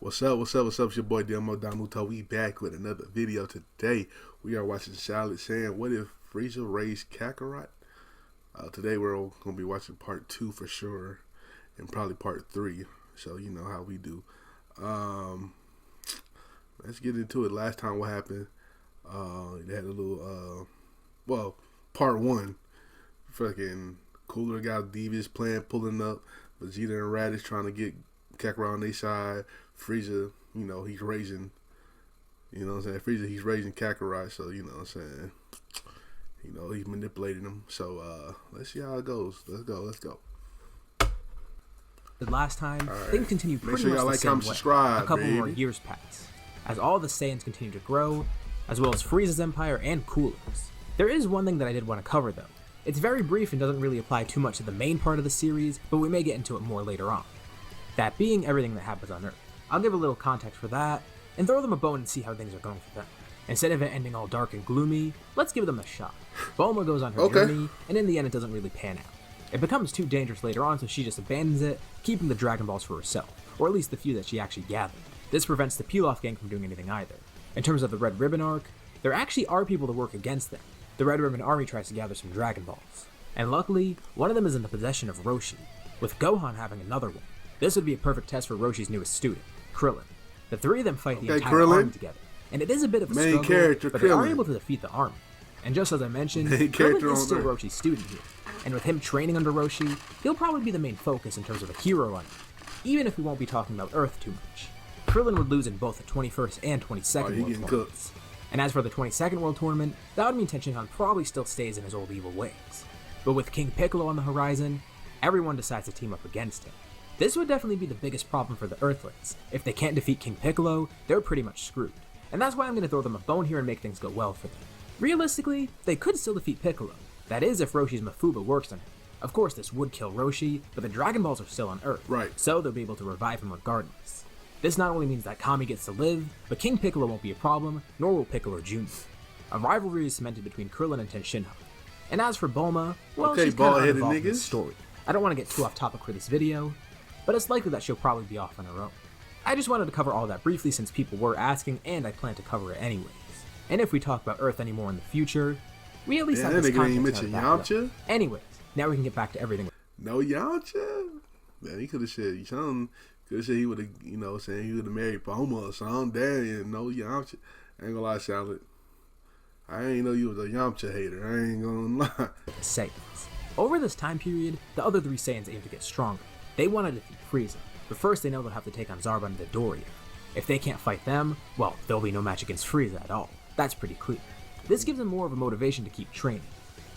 What's up? What's up? What's up? It's your boy Domuto. We back with another video today. We are watching Charlotte saying, "What if Frieza raised Kakarot?" Today we're going to be watching part 2 for sure, and probably part 3. So you know how we do. Let's get into it. Last time what happened? They had a little, part 1. Fucking Cooler got Devious plan pulling up. Vegeta and Radish trying to get Kakarot on their side. Frieza, he's raising, Frieza, he's raising Kakarot, so, what I'm saying? He's manipulating him. So, let's see how it goes. Let's go. The last time, things continue pretty sure much y'all the like, same comment, way. subscribe, A couple baby. more years pass, as all the Saiyans continue to grow, as well as Frieza's empire and Cooler's. There is one thing that I did want to cover, though. It's very brief and doesn't really apply too much to the main part of the series, but we may get into it more later on. That being everything that happens on Earth. I'll give a little context for that, and throw them a bone and see how things are going for them. Instead of it ending all dark and gloomy, let's give them a shot. Bulma goes on her journey, and in the end it doesn't really pan out. It becomes too dangerous later on, so she just abandons it, keeping the Dragon Balls for herself, or at least the few that she actually gathered. This prevents the Peel-Off gang from doing anything either. In terms of the Red Ribbon arc, there actually are people to work against them. The Red Ribbon Army tries to gather some Dragon Balls, and luckily, one of them is in the possession of Roshi, with Gohan having another one. This would be a perfect test for Roshi's newest student, Krillin. The three of them fight the entire army together, and it is a bit of a struggle, but they are able to defeat the army. And just as I mentioned, Krillin is still Roshi's student here, and with him training under Roshi, he'll probably be the main focus in terms of a hero on Earth, even if we won't be talking about Earth too much. Krillin would lose in both the 21st and 22nd World Tournaments. And as for the 22nd World Tournament, that would mean Tenshinhan probably still stays in his old evil ways. But with King Piccolo on the horizon, everyone decides to team up against him. This would definitely be the biggest problem for the Earthlings. If they can't defeat King Piccolo, they're pretty much screwed. And that's why I'm going to throw them a bone here and make things go well for them. Realistically, they could still defeat Piccolo. That is if Roshi's Mafuba works on him. Of course, this would kill Roshi, but the Dragon Balls are still on Earth, so they'll be able to revive him regardless. This not only means that Kami gets to live, but King Piccolo won't be a problem, nor will Piccolo Jr. A rivalry is cemented between Krillin and Tenshinhan. And as for Bulma, well, she's kind of uninvolved in the story. I don't want to get too off topic for this video, but it's likely that she'll probably be off on her own. I just wanted to cover all that briefly since people were asking, and I plan to cover it anyways. And if we talk about Earth anymore in the future, we at least have this context to back up. Anyways, now we can get back to everything. No Yamcha? Man, he could have said something. Could have said he would have, saying he would have married Bulma or something. Damn, no Yamcha. I ain't gonna lie, Charlotte. I ain't know you was a Yamcha hater. I ain't gonna lie. Saiyans. Over this time period, the other three Saiyans aim to get stronger. They want to defeat Frieza, but first they know they'll have to take on Zarbon and Dodoria. If they can't fight them, well, there'll be no match against Frieza at all. That's pretty clear. This gives them more of a motivation to keep training.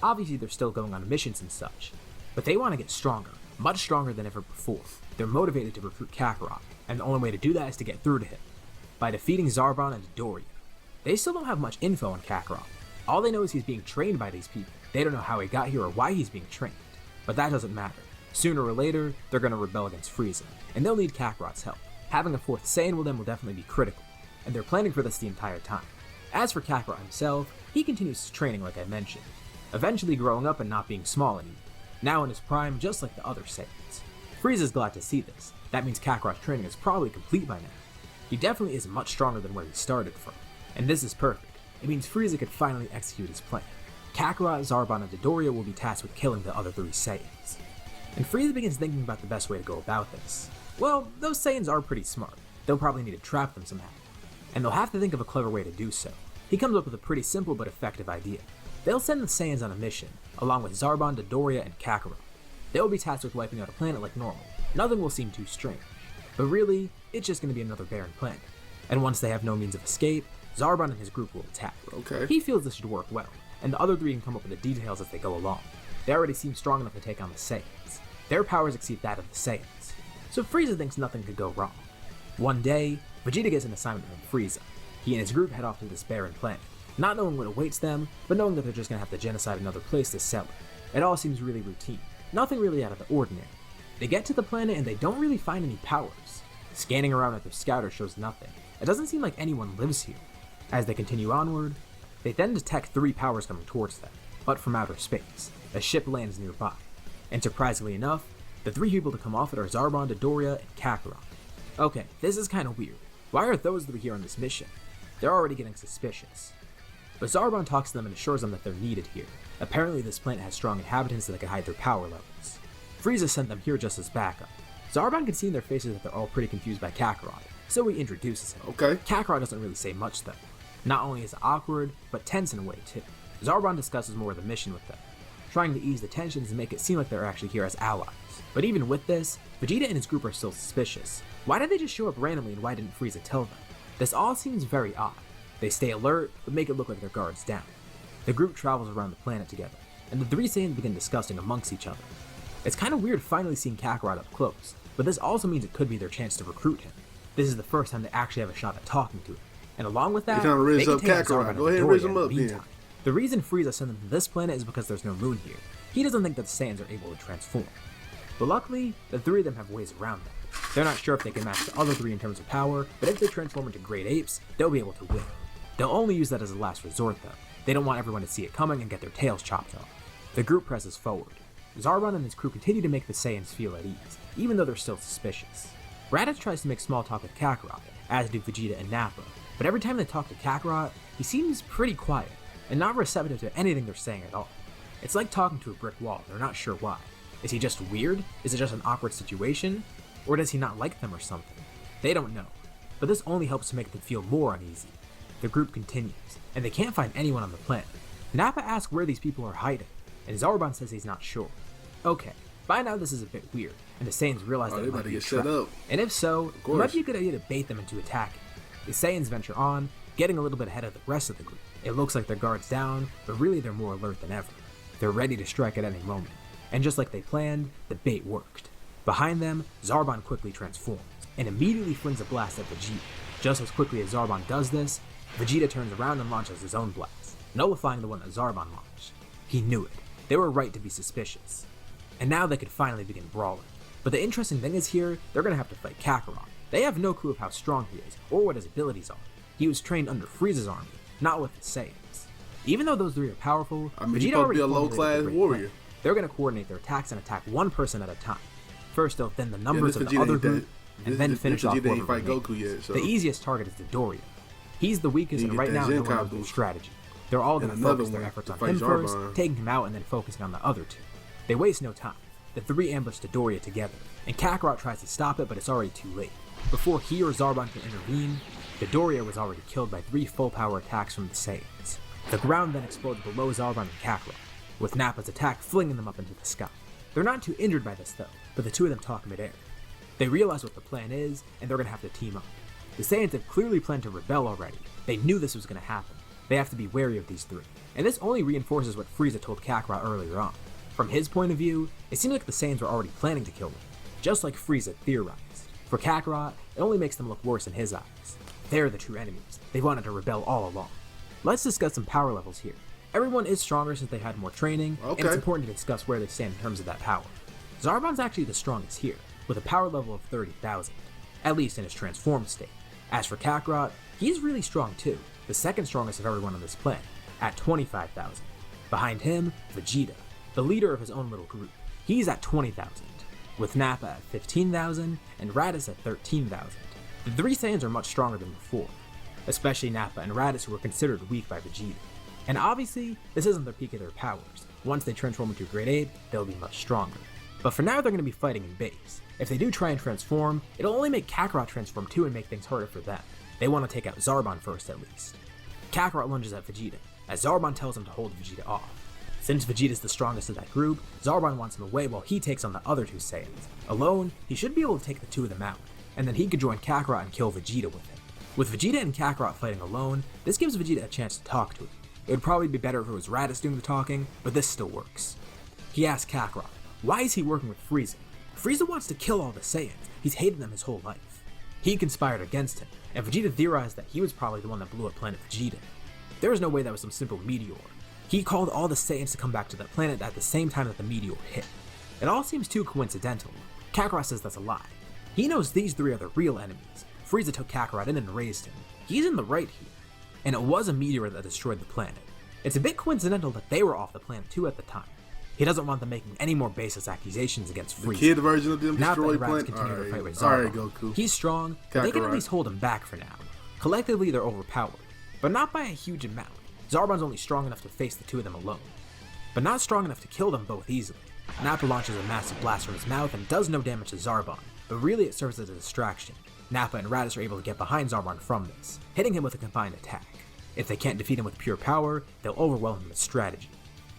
Obviously they're still going on missions and such, but they want to get stronger, much stronger than ever before. They're motivated to recruit Kakarot, and the only way to do that is to get through to him, by defeating Zarbon and Dodoria. They still don't have much info on Kakarot. All they know is he's being trained by these people. They don't know how he got here or why he's being trained, but that doesn't matter. Sooner or later, they're going to rebel against Frieza, and they'll need Kakarot's help. Having a fourth Saiyan with them will definitely be critical, and they're planning for this the entire time. As for Kakarot himself, he continues his training like I mentioned, eventually growing up and not being small anymore, now in his prime just like the other Saiyans. Frieza's glad to see this. That means Kakarot's training is probably complete by now. He definitely is much stronger than where he started from, and this is perfect. It means Frieza could finally execute his plan. Kakarot, Zarbon, and Dodoria will be tasked with killing the other three Saiyans. And Frieza begins thinking about the best way to go about this. Well, those Saiyans are pretty smart. They'll probably need to trap them somehow, and they'll have to think of a clever way to do so. He comes up with a pretty simple but effective idea. They'll send the Saiyans on a mission, along with Zarbon, Dodoria, and Kakarot. They'll be tasked with wiping out a planet like normal. Nothing will seem too strange, but really, it's just going to be another barren planet. And once they have no means of escape, Zarbon and his group will attack. He feels this should work well, and the other three can come up with the details as they go along. They already seem strong enough to take on the Saiyans. Their powers exceed that of the Saiyans, so Frieza thinks nothing could go wrong. One day, Vegeta gets an assignment from Frieza. He and his group head off to this barren planet, not knowing what awaits them, but knowing that they're just going to have to genocide another place to sell it. It all seems really routine, nothing really out of the ordinary. They get to the planet and they don't really find any powers. Scanning around with their scouter shows nothing. It doesn't seem like anyone lives here. As they continue onward, they then detect three powers coming towards them, but from outer space. A ship lands nearby, and surprisingly enough, the three people to come off it are Zarbon, Dodoria, and Kakarot. Okay, this is kinda weird. Why are those three here on this mission? They're already getting suspicious. But Zarbon talks to them and assures them that they're needed here. Apparently this planet has strong inhabitants that can hide their power levels. Frieza sent them here just as backup. Zarbon can see in their faces that they're all pretty confused by Kakarot, so he introduces him. Okay. Kakarot doesn't really say much though. Not only is it awkward, but tense in a way too. Zarbon discusses more of the mission with them, trying to ease the tensions and make it seem like they're actually here as allies. But even with this, Vegeta and his group are still suspicious. Why did they just show up randomly and why didn't Frieza tell them? This all seems very odd. They stay alert, but make it look like their guard's down. The group travels around the planet together, and the three Saiyans begin discussing amongst each other. It's kinda weird finally seeing Kakarot up close, but this also means it could be their chance to recruit him. This is the first time they actually have a shot at talking to him. And along with that, they can take out Zarbon Go ahead and raise him up then. The reason Frieza sent them to this planet is because there's no moon here. He doesn't think that the Saiyans are able to transform. But luckily, the three of them have ways around that. They're not sure if they can match the other three in terms of power, but if they transform into great apes, they'll be able to win. They'll only use that as a last resort though. They don't want everyone to see it coming and get their tails chopped off. The group presses forward. Zarbon and his crew continue to make the Saiyans feel at ease, even though they're still suspicious. Raditz tries to make small talk with Kakarot, as do Vegeta and Nappa, but every time they talk to Kakarot, he seems pretty quiet, and not receptive to anything they're saying at all. It's like talking to a brick wall, they're not sure why. Is he just weird? Is it just an awkward situation? Or does he not like them or something? They don't know, but this only helps to make them feel more uneasy. The group continues, and they can't find anyone on the planet. Nappa asks where these people are hiding, and Zarbon says he's not sure. Okay, by now this is a bit weird, and the Saiyans realize that it might be a trap. And if so, it might be a good idea to bait them into attacking. The Saiyans venture on, getting a little bit ahead of the rest of the group. It looks like their guard's down, but really they're more alert than ever. They're ready to strike at any moment. And just like they planned, the bait worked. Behind them, Zarbon quickly transforms, and immediately flings a blast at Vegeta. Just as quickly as Zarbon does this, Vegeta turns around and launches his own blast, nullifying the one that Zarbon launched. He knew it. They were right to be suspicious. And now they could finally begin brawling. But the interesting thing is here, they're gonna have to fight Kakarot. They have no clue of how strong he is, or what his abilities are. He was trained under Frieza's army, not with the Saiyans. Even though those three are powerful, Vegeta already be a low-class warrior. They're gonna coordinate their attacks and attack one person at a time. First they'll thin the numbers of the other group, and then finish off whoever remains. The easiest target is the Doria. He's the weakest, and right now no one knows their strategy. They're all going to focus their efforts on him first, taking him out, and then focusing on the other two. They waste no time. The three ambush the Doria together, and Kakarot tries to stop it, but it's already too late. Before he or Zarbon can intervene, the Doria was already killed by 3 full-power attacks from the Saiyans. The ground then explodes below Zarbon and Kakarot, with Nappa's attack flinging them up into the sky. They're not too injured by this though, but the two of them talk midair. They realize what the plan is, and they're going to have to team up. The Saiyans have clearly planned to rebel already. They knew this was going to happen. They have to be wary of these three. And this only reinforces what Frieza told Kakarot earlier on. From his point of view, it seems like the Saiyans were already planning to kill him, just like Frieza theorized. For Kakarot, it only makes them look worse in his eyes. They're the true enemies. They wanted to rebel all along. Let's discuss some power levels here. Everyone is stronger since they had more training, and it's important to discuss where they stand in terms of that power. Zarbon's actually the strongest here, with a power level of 30,000, at least in his transformed state. As for Kakarot, he's really strong too, the second strongest of everyone on this planet, at 25,000. Behind him, Vegeta, the leader of his own little group. He's at 20,000, with Nappa at 15,000 and Raditz at 13,000. The three Saiyans are much stronger than before, especially Nappa and Raditz, who were considered weak by Vegeta. And obviously, this isn't the peak of their powers. Once they transform into a Great Ape, they'll be much stronger. But for now, they're going to be fighting in base. If they do try and transform, it'll only make Kakarot transform too and make things harder for them. They want to take out Zarbon first at least. Kakarot lunges at Vegeta, as Zarbon tells him to hold Vegeta off. Since Vegeta's the strongest of that group, Zarbon wants him away while he takes on the other two Saiyans. Alone, he should be able to take the two of them out, and then he could join Kakarot and kill Vegeta with him. With Vegeta and Kakarot fighting alone, this gives Vegeta a chance to talk to him. It would probably be better if it was Raditz doing the talking, but this still works. He asks Kakarot, why is he working with Frieza? Frieza wants to kill all the Saiyans. He's hated them his whole life. He conspired against him, and Vegeta theorized that he was probably the one that blew up planet Vegeta. There was no way that was some simple meteor. He called all the Saiyans to come back to that planet at the same time that the meteor hit. It all seems too coincidental. Kakarot says that's a lie. He knows these three are the real enemies. Frieza took Kakarot in and raised him. He's in the right here. And it was a meteor that destroyed the planet. It's a bit coincidental that they were off the planet too at the time. He doesn't want them making any more baseless accusations against Frieza. The kid version of them Nappa destroy and Raditz planet. continue to fight with Alright, Zarbon. Goku. He's strong, but they can at Kakarot. least hold him back for now. Collectively, they're overpowered, but not by a huge amount. Zarbon's only strong enough to face the two of them alone, but not strong enough to kill them both easily. Nappa launches a massive blast from his mouth and does no damage to Zarbon, but really it serves as a distraction. Nappa and Raditz are able to get behind Zarbon from this, hitting him with a combined attack. If they can't defeat him with pure power, they'll overwhelm him with strategy.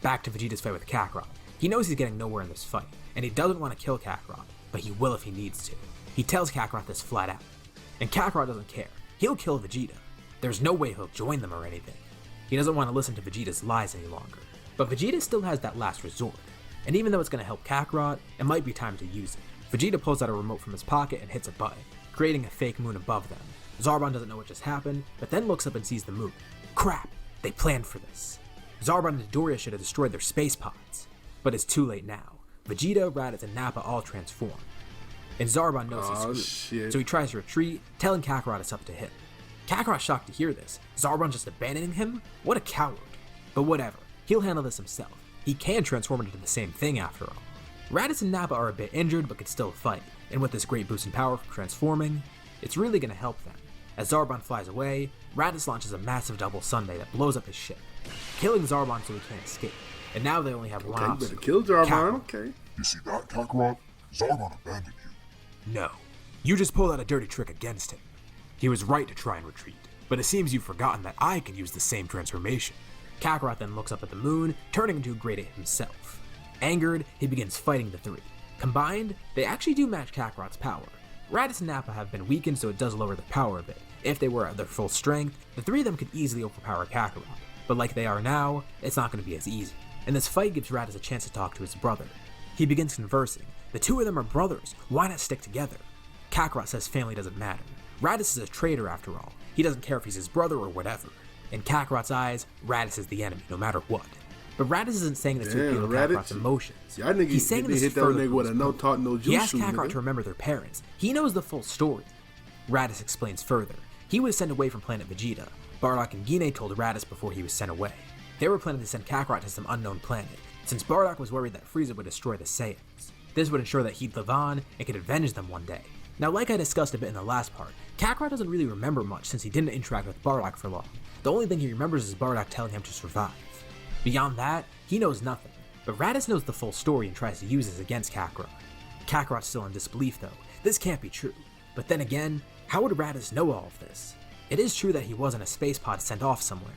Back to Vegeta's fight with Kakarot. He knows he's getting nowhere in this fight, and he doesn't want to kill Kakarot, but he will if he needs to. He tells Kakarot this flat out, and Kakarot doesn't care. He'll kill Vegeta. There's no way he'll join them or anything. He doesn't want to listen to Vegeta's lies any longer, but Vegeta still has that last resort, and even though it's going to help Kakarot, it might be time to use it. Vegeta pulls out a remote from his pocket and hits a button, creating a fake moon above them. Zarbon doesn't know what just happened, but then looks up and sees the moon. Crap! They planned for this. Zarbon and Dodoria should have destroyed their space pods, but it's too late now. Vegeta, Raditz, and Nappa all transform, and Zarbon knows he's screwed, so he tries to retreat, telling Kakarot it's up to him. Kakarot's shocked to hear this. Zarbon just abandoning him? What a coward. But whatever, he'll handle this himself. He can transform into the same thing after all. Raditz and Nappa are a bit injured but can still fight, and with this great boost in power from transforming, it's really going to help them. As Zarbon flies away, Raditz launches a massive double Sunday that blows up his ship, killing Zarbon so he can't escape. And now they only have one Okay, obstacle. kill Zarbon, Kakarot. okay. You see that, Kakarot? Zarbon abandoned you. No, you just pulled out a dirty trick against him. He was right to try and retreat, but it seems you've forgotten that I can use the same transformation. Kakarot then looks up at the moon, turning into a great ape himself. Angered, he begins fighting the three. Combined, they actually do match Kakarot's power. Raditz and Nappa have been weakened, so it does lower their power a bit. If they were at their full strength, the three of them could easily overpower Kakarot, but like they are now, it's not going to be as easy. And this fight gives Raditz a chance to talk to his brother. He begins conversing. The two of them are brothers, why not stick together? Kakarot says family doesn't matter. Raditz is a traitor after all. He doesn't care if he's his brother or whatever. In Kakarot's eyes, Raditz is the enemy, no matter what. But Raditz isn't saying this to appeal to Kakarot's emotions. Yeah, I think He's saying this hit to that further nigga with a prove no his talk, no point. He asked jutsu, Kakarot nigga. to remember their parents. He knows the full story. Raditz explains further. He was sent away from planet Vegeta. Bardock and Gine told Raditz before he was sent away. They were planning to send Kakarot to some unknown planet, since Bardock was worried that Frieza would destroy the Saiyans. This would ensure that he'd live on and could avenge them one day. Now, like I discussed a bit in the last part, Kakarot doesn't really remember much since he didn't interact with Bardock for long. The only thing he remembers is Bardock telling him to survive. Beyond that, he knows nothing, but Raditz knows the full story and tries to use this against Kakarot. Kakarot's still in disbelief though. This can't be true. But then again, how would Raditz know all of this? It is true that he was in a space pod sent off somewhere.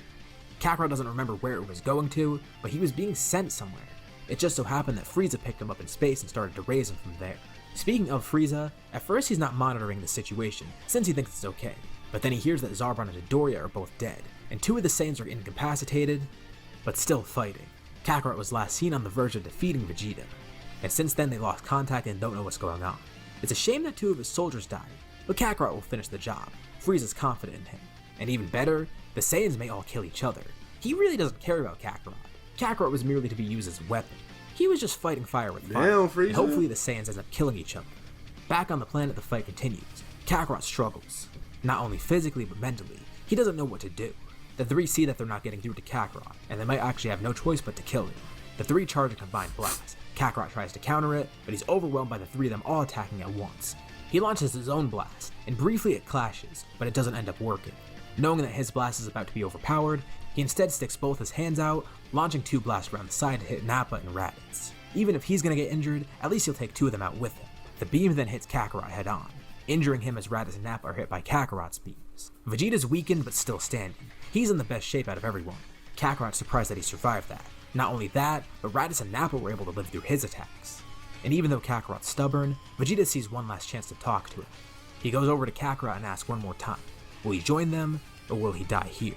Kakarot doesn't remember where it was going to, but he was being sent somewhere. It just so happened that Frieza picked him up in space and started to raise him from there. Speaking of Frieza, at first he's not monitoring the situation, since he thinks it's okay. But then he hears that Zarbon and Dodoria are both dead, and two of the Saiyans are incapacitated, but still fighting. Kakarot was last seen on the verge of defeating Vegeta, and since then they lost contact and don't know what's going on. It's a shame that two of his soldiers died, but Kakarot will finish the job. Frieza's confident in him. And even better, the Saiyans may all kill each other. He really doesn't care about Kakarot. Kakarot was merely to be used as a weapon. He was just fighting fire with fire. Damn, Frieza. And hopefully the Saiyans end up killing each other. Back on the planet, the fight continues. Kakarot struggles. Not only physically, but mentally. He doesn't know what to do. The three see that they're not getting through to Kakarot, and they might actually have no choice but to kill him. The three charge a combined blast. Kakarot tries to counter it, but he's overwhelmed by the three of them all attacking at once. He launches his own blast, and briefly it clashes, but it doesn't end up working. Knowing that his blast is about to be overpowered, he instead sticks both his hands out, launching two blasts around the side to hit Nappa and Raditz. Even if he's gonna get injured, at least he'll take two of them out with him. The beam then hits Kakarot head on, injuring him as Raditz and Nappa are hit by Kakarot's beams. Vegeta's weakened but still standing. He's in the best shape out of everyone. Kakarot's surprised that he survived that. Not only that, but Raditz and Nappa were able to live through his attacks. And even though Kakarot's stubborn, Vegeta sees one last chance to talk to him. He goes over to Kakarot and asks one more time, will he join them, or will he die here?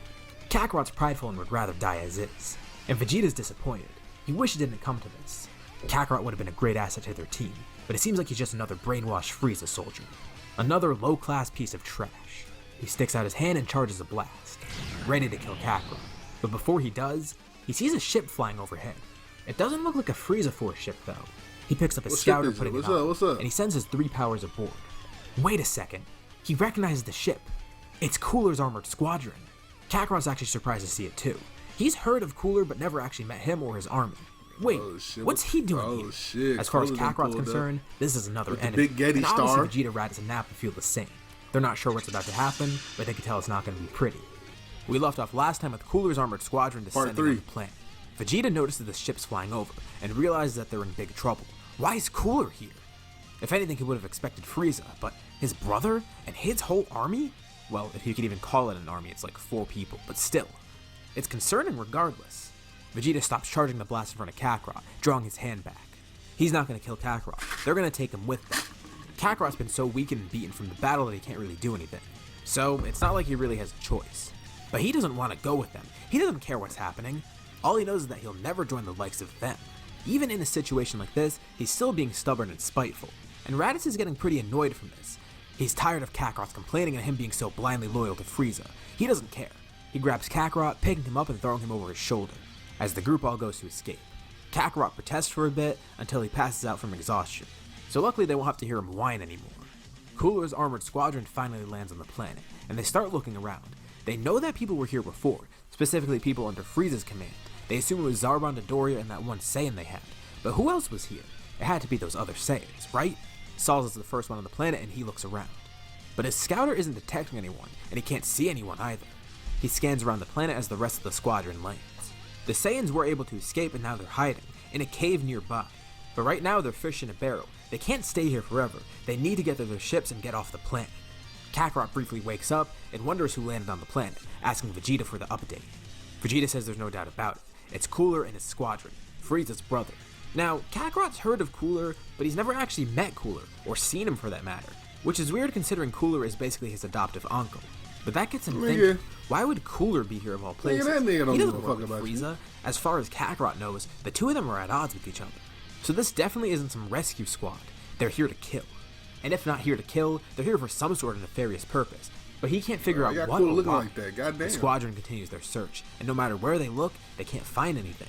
Kakarot's prideful and would rather die as is. And Vegeta's disappointed. He wished it didn't come to this. Kakarot would have been a great asset to their team, but it seems like he's just another brainwashed Frieza soldier. Another low-class piece of trash. He sticks out his hand and charges a blast, ready to kill Kakarot. But before he does, he sees a ship flying overhead. It doesn't look like a Frieza Force ship though. He picks up a scouter, putting it on, and he sends his three powers aboard. Wait a second, he recognizes the ship. It's Cooler's armored squadron. Kakarot's actually surprised to see it too. He's heard of Cooler but never actually met him or his army. Wait, Oh, shit. what's he doing Oh, here? shit. As far as Cooler done Kakarot's pulled up concerned, this is another with the enemy. big Getty and star. obviously Vegeta, Raditz, and Nappa feel the same. They're not sure what's about to happen, but they can tell it's not going to be pretty. We left off last time with Cooler's armored squadron descending on the planet. Vegeta notices the ships flying over and realizes that they're in big trouble. Why is Cooler here? If anything, he would have expected Frieza, but his brother and his whole army? Well, if you could even call it an army, it's like 4 people, but still. It's concerning regardless. Vegeta stops charging the blast in front of Kakarot, drawing his hand back. He's not going to kill Kakarot. They're going to take him with them. Kakarot's been so weakened and beaten from the battle that he can't really do anything. So, it's not like he really has a choice. But he doesn't want to go with them. He doesn't care what's happening. All he knows is that he'll never join the likes of them. Even in a situation like this, he's still being stubborn and spiteful. And Raditz is getting pretty annoyed from this. He's tired of Kakarot's complaining and him being so blindly loyal to Frieza. He doesn't care. He grabs Kakarot, picking him up and throwing him over his shoulder, as the group all goes to escape. Kakarot protests for a bit until he passes out from exhaustion. So luckily they won't have to hear him whine anymore. Cooler's armored squadron finally lands on the planet, and they start looking around. They know that people were here before, specifically people under Frieza's command. They assume it was Zarbon, Dodoria, and that one Saiyan they had. But who else was here? It had to be those other Saiyans, right? Saul is the first one on the planet and he looks around. But his scouter isn't detecting anyone, and he can't see anyone either. He scans around the planet as the rest of the squadron lands. The Saiyans were able to escape and now they're hiding, in a cave nearby. But right now they're fish in a barrel. They can't stay here forever. They need to get to their ships and get off the planet. Kakarot briefly wakes up and wonders who landed on the planet, asking Vegeta for the update. Vegeta says there's no doubt about it. It's Cooler and his squadron, Frieza's brother. Now, Kakarot's heard of Cooler, but he's never actually met Cooler, or seen him for that matter, which is weird considering Cooler is basically his adoptive uncle. But that gets him thinking, why would Cooler be here of all places? That nigga don't he give doesn't a work fuck with about Frieza. As far as Kakarot knows, the two of them are at odds with each other. So this definitely isn't some rescue squad. They're here to kill. And if not here to kill, they're here for some sort of nefarious purpose. But he can't figure out what or why. Like that. Goddamn. The squadron continues their search, and no matter where they look, they can't find anything.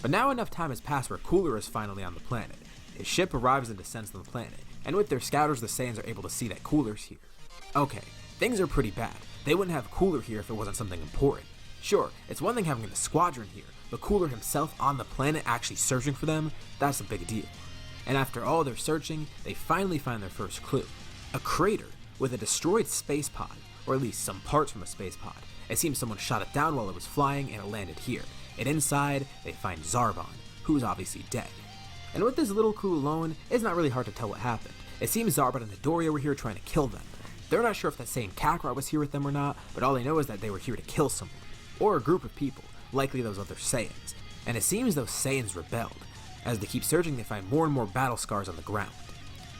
But now enough time has passed where Cooler is finally on the planet. His ship arrives and descends on the planet, and with their scouters, the Saiyans are able to see that Cooler's here. Okay, things are pretty bad. They wouldn't have Cooler here if it wasn't something important. Sure, it's one thing having the squadron here, but Cooler himself on the planet actually searching for them, that's a big deal. And after all their searching, they finally find their first clue. A crater with a destroyed space pod, or at least some parts from a space pod. It seems someone shot it down while it was flying and it landed here. And inside, they find Zarbon, who's obviously dead. And with this little clue alone, it's not really hard to tell what happened. It seems Zarbon and Dodoria were here trying to kill them. They're not sure if that same Kakarot was here with them or not, but all they know is that they were here to kill someone, or a group of people, likely those other Saiyans. And it seems those Saiyans rebelled. As they keep searching, they find more and more battle scars on the ground.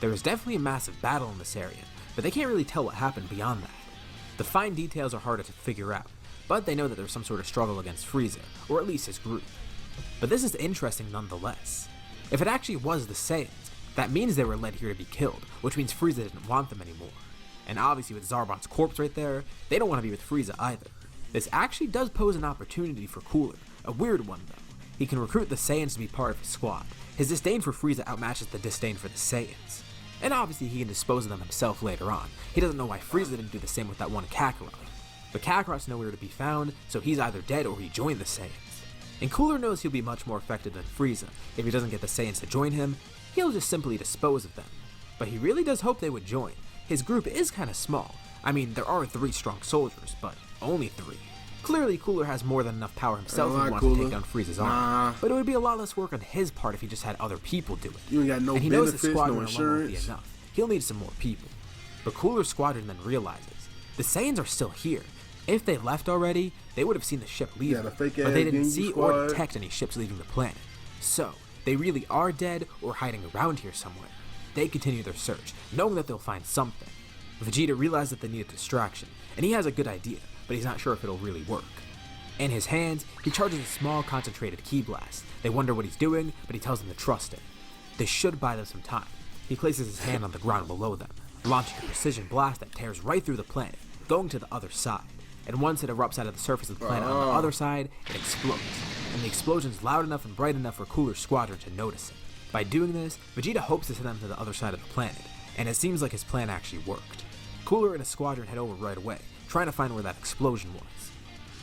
There is definitely a massive battle in this area, but they can't really tell what happened beyond that. The fine details are harder to figure out, but they know that there's some sort of struggle against Frieza, or at least his group. But this is interesting nonetheless. If it actually was the Saiyans, that means they were led here to be killed, which means Frieza didn't want them anymore. And obviously with Zarbon's corpse right there, they don't want to be with Frieza either. This actually does pose an opportunity for Cooler, a weird one though. He can recruit the Saiyans to be part of his squad. His disdain for Frieza outmatches the disdain for the Saiyans. And obviously he can dispose of them himself later on. He doesn't know why Frieza didn't do the same with that one Kakarot. But Kakarot's nowhere to be found, so he's either dead or he joined the Saiyans. And Cooler knows he'll be much more effective than Frieza. If he doesn't get the Saiyans to join him, he'll just simply dispose of them. But he really does hope they would join. His group is kinda small. I mean, there are 3 strong soldiers, but only 3. Clearly, Cooler has more than enough power himself if he wants to take down Frieza's army. But it would be a lot less work on his part if he just had other people do it. You ain't got no and he knows benefits, the squadron no alone won't be insurance. enough. He'll need some more people. But Cooler's squadron then realizes the Saiyans are still here. If they left already, they would have seen the ship leave, but they didn't see or detect any ships leaving the planet. So, they really are dead or hiding around here somewhere. They continue their search, knowing that they'll find something. Vegeta realizes that they need a distraction, and he has a good idea, but he's not sure if it'll really work. In his hands, he charges a small concentrated ki blast. They wonder what he's doing, but he tells them to trust it. They should buy them some time. He places his hand on the ground below them, launching a precision blast that tears right through the planet, going to the other side. And once it erupts out of the surface of the planet on the other side, it explodes. And the explosion's loud enough and bright enough for Cooler's squadron to notice it. By doing this, Vegeta hopes to send them to the other side of the planet, and it seems like his plan actually worked. Cooler and his squadron head over right away, trying to find where that explosion was.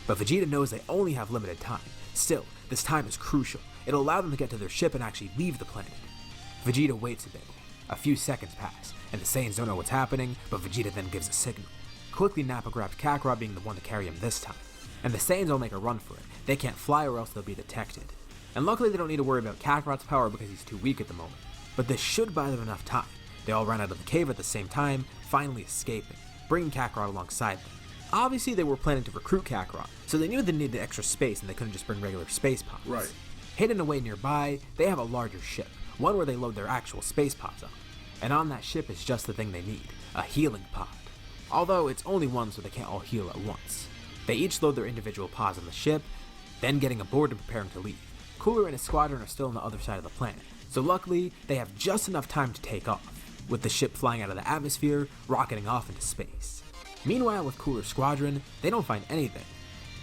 But Vegeta knows they only have limited time. Still, this time is crucial, it'll allow them to get to their ship and actually leave the planet. Vegeta waits a bit. A few seconds pass, and the Saiyans don't know what's happening, but Vegeta then gives a signal. Quickly, Nappa grabs Kakarot, being the one to carry him this time, and the Saiyans all make a run for it. They can't fly or else they'll be detected. And luckily they don't need to worry about Kakarot's power because he's too weak at the moment, but this should buy them enough time. They all run out of the cave at the same time, finally escaping, bringing Kakarot alongside them. Obviously they were planning to recruit Kakarot, so they knew they needed extra space and they couldn't just bring regular space pods. Right. Hidden away nearby, they have a larger ship, one where they load their actual space pods on. And on that ship is just the thing they need, a healing pod. Although it's only one, so they can't all heal at once. They each load their individual pods on the ship, then getting aboard and preparing to leave. Cooler and his squadron are still on the other side of the planet, so luckily they have just enough time to take off, with the ship flying out of the atmosphere, rocketing off into space. Meanwhile, with Cooler's squadron, they don't find anything,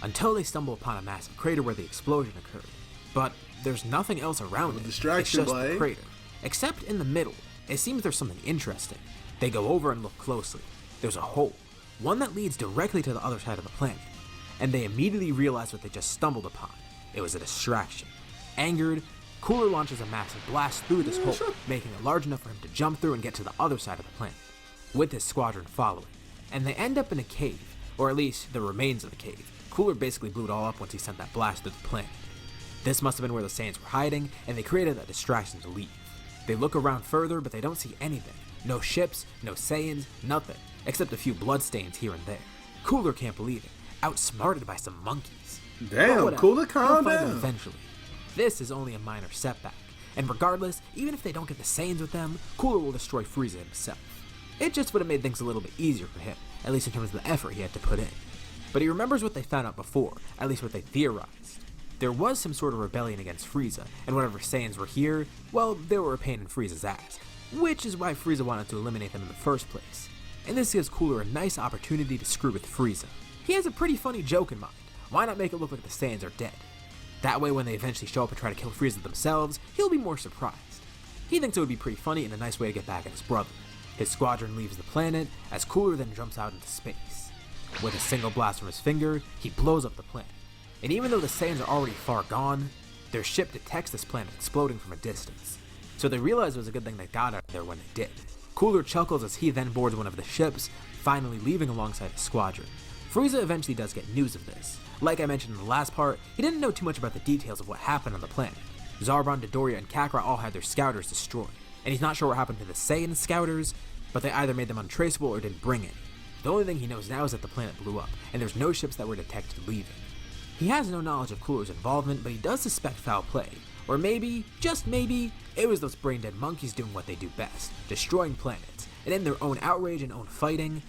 until they stumble upon a massive crater where the explosion occurred. But there's nothing else around it, distraction, it's just the boy. crater. Except in the middle, it seems there's something interesting. They go over and look closely. There's a hole, one that leads directly to the other side of the planet, and they immediately realize what they just stumbled upon. It was a distraction. Angered, Cooler launches a massive blast through this hole, making it large enough for him to jump through and get to the other side of the planet, with his squadron following. And they end up in a cave, or at least the remains of a cave. Cooler basically blew it all up once he sent that blast through the planet. This must have been where the Saiyans were hiding, and they created that distraction to leave. They look around further, but they don't see anything. No ships, no Saiyans, nothing, except a few bloodstains here and there. Cooler can't believe it, outsmarted by some monkeys. Damn, Cooler, calm He'll find them down. eventually. This is only a minor setback, and regardless, even if they don't get the Saiyans with them, Cooler will destroy Frieza himself. It just would have made things a little bit easier for him, at least in terms of the effort he had to put in. But he remembers what they found out before, at least what they theorized. There was some sort of rebellion against Frieza, and whatever Saiyans were here, well, they were a pain in Frieza's ass, which is why Frieza wanted to eliminate them in the first place. And this gives Cooler a nice opportunity to screw with Frieza. He has a pretty funny joke in mind. Why not make it look like the Saiyans are dead? That way, when they eventually show up and try to kill Frieza themselves, he'll be more surprised. He thinks it would be pretty funny and a nice way to get back at his brother. His squadron leaves the planet, as Cooler then jumps out into space. With a single blast from his finger, he blows up the planet. And even though the Saiyans are already far gone, their ship detects this planet exploding from a distance. So they realize it was a good thing they got out of there when they did. Cooler chuckles as he then boards one of the ships, finally leaving alongside his squadron. Frieza eventually does get news of this. Like I mentioned in the last part, he didn't know too much about the details of what happened on the planet. Zarbon, Dodoria, and Kakarot all had their scouters destroyed, and he's not sure what happened to the Saiyan scouters, but they either made them untraceable or didn't bring any. The only thing he knows now is that the planet blew up, and there's no ships that were detected leaving. He has no knowledge of Cooler's involvement, but he does suspect foul play. Or maybe, just maybe, it was those brain-dead monkeys doing what they do best, destroying planets, and in their own outrage and own fighting,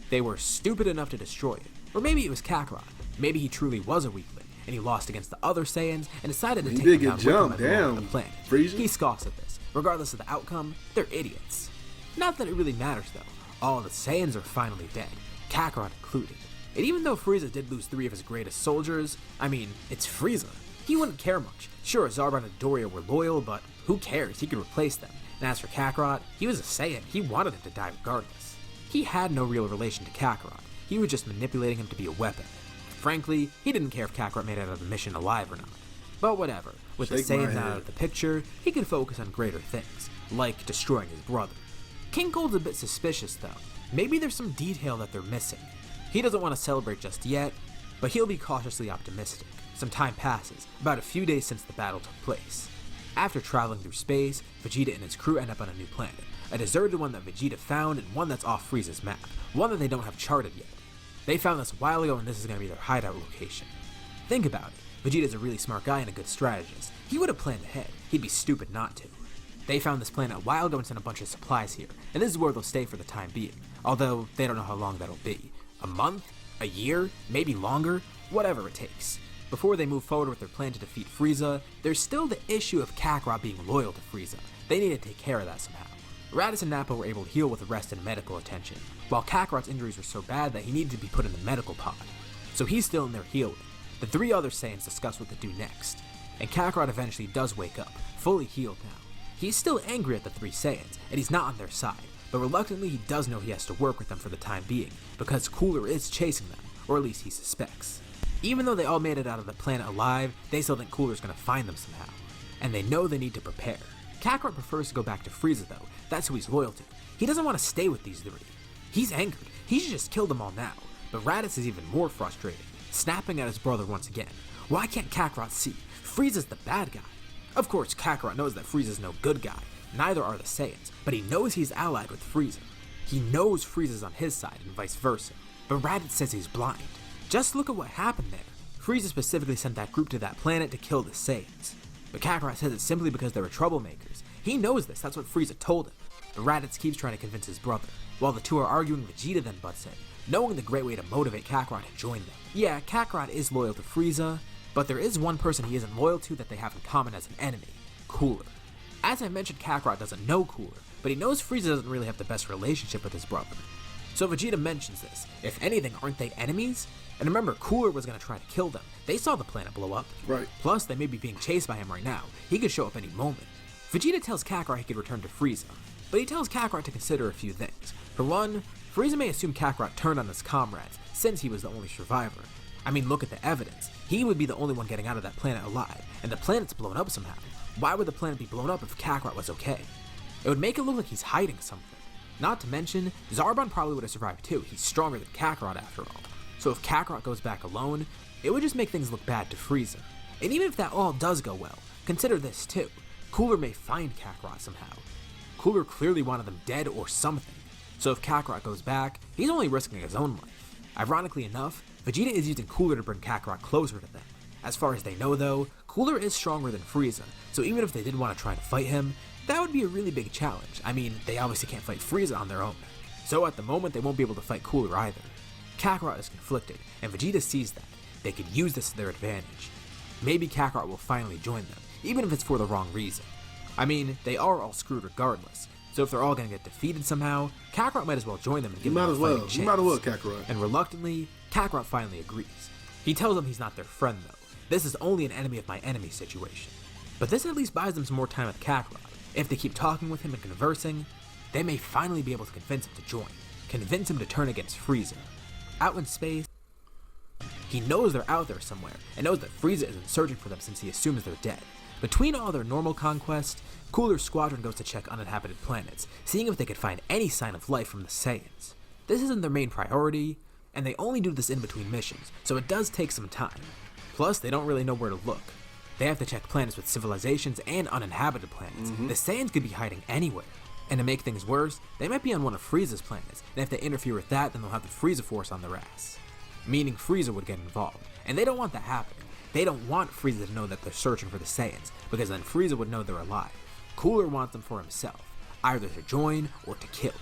they were stupid enough to destroy it. Or maybe it was Kakarot. Maybe he truly was a weakling, and he lost against the other Saiyans and decided to He take did them get down with jumped, him at the damn. the planet. Frieza? He scoffs at this. Regardless of the outcome, they're idiots. Not that it really matters though. All the Saiyans are finally dead, Kakarot included. And even though Frieza did lose 3 of his greatest soldiers, I mean, it's Frieza. He wouldn't care much. Sure, Zarbon and Doria were loyal, but who cares? He could replace them. And as for Kakarot, he was a Saiyan. He wanted him to die regardless. He had no real relation to Kakarot. He was just manipulating him to be a weapon. Frankly, he didn't care if Kakarot made it out of the mission alive or not. But whatever, with the Shake my Saiyans head. out of the picture, he could focus on greater things, like destroying his brother. King Cold's a bit suspicious though. Maybe there's some detail that they're missing. He doesn't want to celebrate just yet, but he'll be cautiously optimistic. Some time passes, about a few days since the battle took place. After traveling through space, Vegeta and his crew end up on a new planet, a deserted one that Vegeta found and one that's off Frieza's map, one that they don't have charted yet. They found this a while ago and this is going to be their hideout location. Think about it, Vegeta's a really smart guy and a good strategist. He would have planned ahead, he'd be stupid not to. They found this planet a while ago and sent a bunch of supplies here, and this is where they'll stay for the time being, although they don't know how long that'll be. A month? A year? Maybe longer? Whatever it takes. Before they move forward with their plan to defeat Frieza, there's still the issue of Kakarot being loyal to Frieza. They need to take care of that somehow. Raditz and Nappa were able to heal with rest and medical attention, while Kakarot's injuries were so bad that he needed to be put in the medical pod. So he's still in there healing. The 3 other Saiyans discuss what to do next, and Kakarot eventually does wake up, fully healed now. He's still angry at the 3 Saiyans, and he's not on their side, but reluctantly he does know he has to work with them for the time being, because Cooler is chasing them, or at least he suspects. Even though they all made it out of the planet alive, they still think Cooler's gonna find them somehow. and they know they need to prepare. Kakarot prefers to go back to Frieza though, that's who he's loyal to. He doesn't want to stay with these three. He's angered, he should just kill them all now, but Raditz is even more frustrated, snapping at his brother once again. Why can't Kakarot see? Frieza's the bad guy. Of course, Kakarot knows that Frieza's no good guy, neither are the Saiyans, but he knows he's allied with Frieza. He knows Frieza's on his side and vice versa, but Raditz says he's blind. Just look at what happened there. Frieza specifically sent that group to that planet to kill the Saiyans. But Kakarot says it's simply because they were troublemakers. He knows this, that's what Frieza told him. But Raditz keeps trying to convince his brother. While the two are arguing, Vegeta then butts in, knowing the great way to motivate Kakarot to join them. Yeah, Kakarot is loyal to Frieza, but there is one person he isn't loyal to that they have in common as an enemy, Cooler. As I mentioned, Kakarot doesn't know Cooler, but he knows Frieza doesn't really have the best relationship with his brother. So Vegeta mentions this. If anything, aren't they enemies? And remember, Cooler was going to try to kill them. They saw the planet blow up. Right. Plus, they may be being chased by him right now. He could show up any moment. Vegeta tells Kakarot he could return to Frieza, but he tells Kakarot to consider a few things. For one, Frieza may assume Kakarot turned on his comrades, since he was the only survivor. I mean, look at the evidence. He would be the only one getting out of that planet alive, and the planet's blown up somehow. Why would the planet be blown up if Kakarot was okay? It would make it look like he's hiding something. Not to mention, Zarbon probably would have survived too. He's stronger than Kakarot after all. So if Kakarot goes back alone, it would just make things look bad to Frieza. And even if that all does go well, consider this too. Cooler may find Kakarot somehow. Cooler clearly wanted them dead or something. So if Kakarot goes back, he's only risking his own life. Ironically enough, Vegeta is using Cooler to bring Kakarot closer to them. As far as they know though, Cooler is stronger than Frieza, so even if they did want to try to fight him, that would be a really big challenge. I mean, they obviously can't fight Frieza on their own. So at the moment, they won't be able to fight Cooler either. Kakarot is conflicted, and Vegeta sees that. They could use this to their advantage. Maybe Kakarot will finally join them, even if it's for the wrong reason. I mean, they are all screwed regardless, so if they're all gonna get defeated somehow, Kakarot might as well join them and give them a fighting chance. You might as well, Kakarot. And reluctantly, Kakarot finally agrees. He tells them he's not their friend though. This is only an enemy of my enemy situation. But this at least buys them some more time with Kakarot. If they keep talking with him and conversing, they may finally be able to convince him to join. Convince him to turn against Frieza. Out in space, he knows they're out there somewhere, and knows that Frieza isn't searching for them since he assumes they're dead. Between all their normal conquests, Cooler's squadron goes to check uninhabited planets, seeing if they could find any sign of life from the Saiyans. This isn't their main priority, and they only do this in between missions, so it does take some time. Plus, they don't really know where to look. They have to check planets with civilizations and uninhabited planets. The Saiyans could be hiding anywhere. And to make things worse, they might be on one of Frieza's planets, and if they interfere with that, then they'll have the Frieza Force on their ass. Meaning Frieza would get involved, and they don't want that happening. They don't want Frieza to know that they're searching for the Saiyans, because then Frieza would know they're alive. Cooler wants them for himself, either to join or to kill.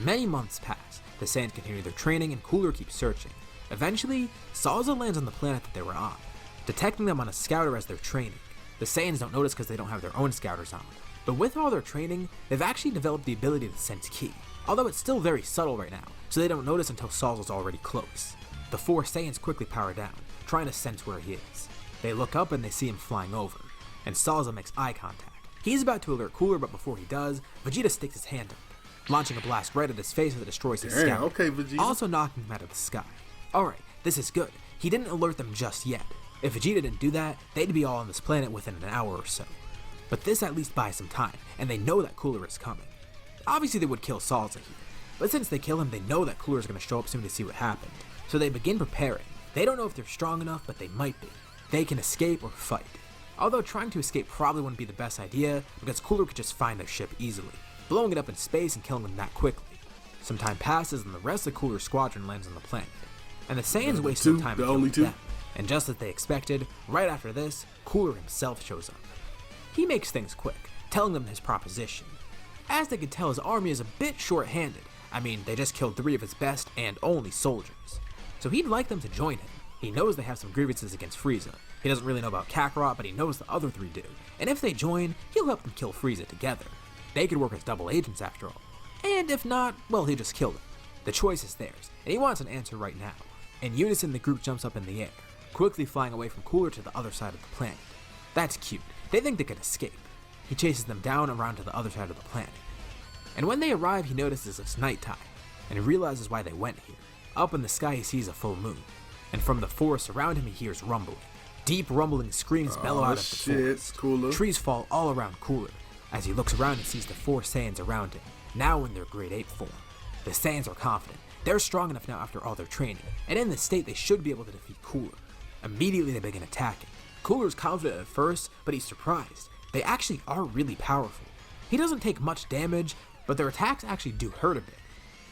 Many months pass, the Saiyans continue their training, and Cooler keeps searching. Eventually, Salza lands on the planet that they were on, detecting them on a scouter as they're training. The Saiyans don't notice because they don't have their own scouters on. But with all their training, they've actually developed the ability to sense ki, although it's still very subtle right now, so they don't notice until Salza's already close. The four Saiyans quickly power down, trying to sense where he is. They look up and they see him flying over, and Salza makes eye contact. He's about to alert Cooler, but before he does, Vegeta sticks his hand up, launching a blast right at his face that destroys his scout, okay, Vegeta. also knocking him out of the sky. Alright, this is good. He didn't alert them just yet. If Vegeta didn't do that, they'd be all on this planet within an hour or so. But this at least buys some time, and they know that Cooler is coming. Obviously they would kill Salza here, but since they kill him, they know that Cooler is going to show up soon to see what happened. So they begin preparing. They don't know if they're strong enough, but they might be. They can escape or fight. Although trying to escape probably wouldn't be the best idea, because Cooler could just find their ship easily, blowing it up in space and killing them that quickly. Some time passes and the rest of Cooler's squadron lands on the planet, and the Saiyans waste no time in killing them. And just as they expected, right after this, Cooler himself shows up. He makes things quick, telling them his proposition. As they can tell, his army is a bit short-handed. I mean, they just killed 3 of his best and only soldiers. So he'd like them to join him. He knows they have some grievances against Frieza. He doesn't really know about Kakarot, but he knows the other 3 do. And if they join, he'll help them kill Frieza together. They could work as double agents after all. And if not, well, he'll just kill them. The choice is theirs, and he wants an answer right now. In unison, the group jumps up in the air, quickly flying away from Cooler to the other side of the planet. That's cute. They think they could escape. He chases them down around to the other side of the planet. And when they arrive, he notices it's nighttime, and he realizes why they went here. Up in the sky, he sees a full moon, and from the forest around him, he hears rumbling. Deep rumbling screams bellow out of the forest. Cooler. Trees fall all around Cooler as he looks around and sees the 4 Saiyans around him, now in their Great Ape form. The Saiyans are confident. They're strong enough now after all their training, and in this state they should be able to defeat Cooler. Immediately they begin attacking. Cooler's confident at first, but he's surprised. They actually are really powerful. He doesn't take much damage, but their attacks actually do hurt a bit.